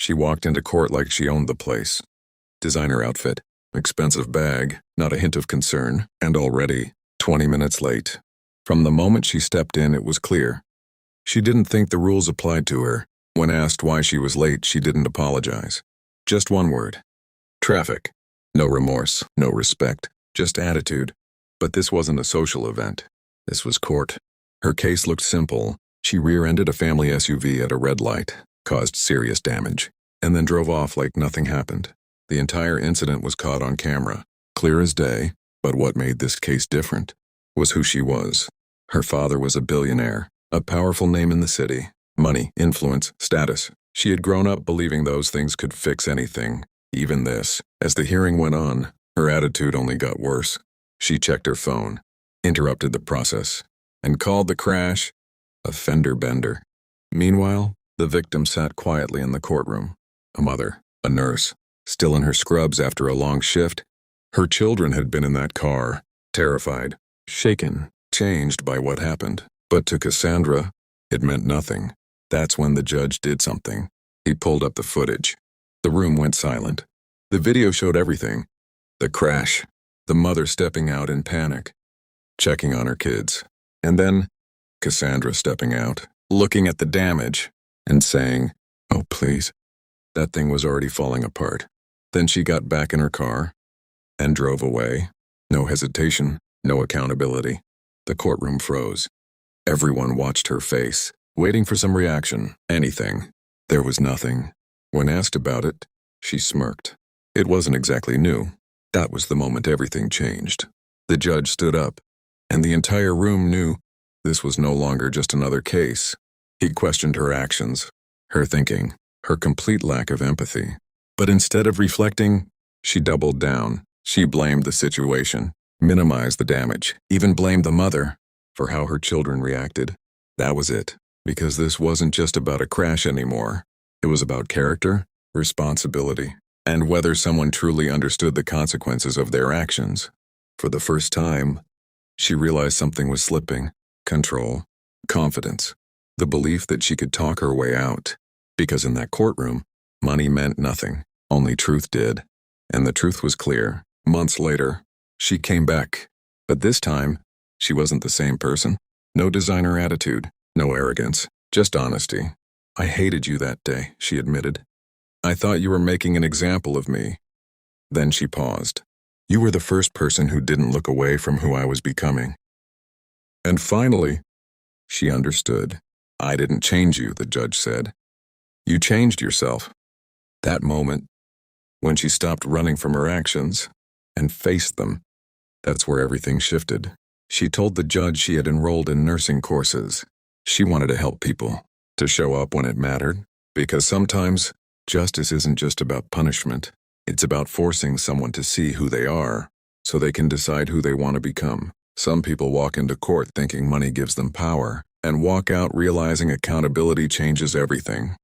She walked into court like she owned the place. Designer outfit, expensive bag, not a hint of concern, and already 20 minutes late. From the moment she stepped in, it was clear. She didn't think the rules applied to her. When asked why she was late, she didn't apologize. Just one word. Traffic. No remorse, no respect, just attitude. But this wasn't a social event. This was court. Her case looked simple. She rear-ended a family SUV at a red light, caused serious damage, and then drove off like nothing happened. The entire incident was caught on camera, clear as day, but what made this case different was who she was. Her father was a billionaire, a powerful name in the city. Money, influence, status. She had grown up believing those things could fix anything, even this. As the hearing went on, her attitude only got worse. She checked her phone, interrupted the process, and called the crash a fender bender. Meanwhile, the victim sat quietly in the courtroom. A mother, a nurse, still in her scrubs after a long shift. Her children had been in that car, terrified, shaken, changed by what happened. But to Cassandra, it meant nothing. That's when the judge did something. He pulled up the footage. The room went silent. The video showed everything. The crash, the mother stepping out in panic, checking on her kids, and then Cassandra stepping out, looking at the damage, and saying, "Oh, please." That thing was already falling apart. Then she got back in her car and drove away. No hesitation, no accountability. The courtroom froze. Everyone watched her face, waiting for some reaction, anything. There was nothing. When asked about it, she smirked. It wasn't exactly new. That was the moment everything changed. The judge stood up, and the entire room knew this was no longer just another case. He questioned her actions, her thinking, her complete lack of empathy. But instead of reflecting, she doubled down. She blamed the situation, minimized the damage, even blamed the mother for how her children reacted. That was it, because this wasn't just about a crash anymore. It was about character, responsibility, and whether someone truly understood the consequences of their actions. For the first time, she realized something was slipping. Control, confidence, the belief that she could talk her way out. Because in that courtroom, money meant nothing, only truth did. And the truth was clear. Months later, she came back. But this time, she wasn't the same person. No designer attitude, no arrogance, just honesty. "I hated you that day," she admitted. "I thought you were making an example of me." Then she paused. "You were the first person who didn't look away from who I was becoming." And finally, she understood. "I didn't change you," the judge said. "You changed yourself." That moment, when she stopped running from her actions and faced them, that's where everything shifted. She told the judge she had enrolled in nursing courses. She wanted to help people, to show up when it mattered, because sometimes justice isn't just about punishment. It's about forcing someone to see who they are, so they can decide who they want to become. Some people walk into court thinking money gives them power, and walk out realizing accountability changes everything.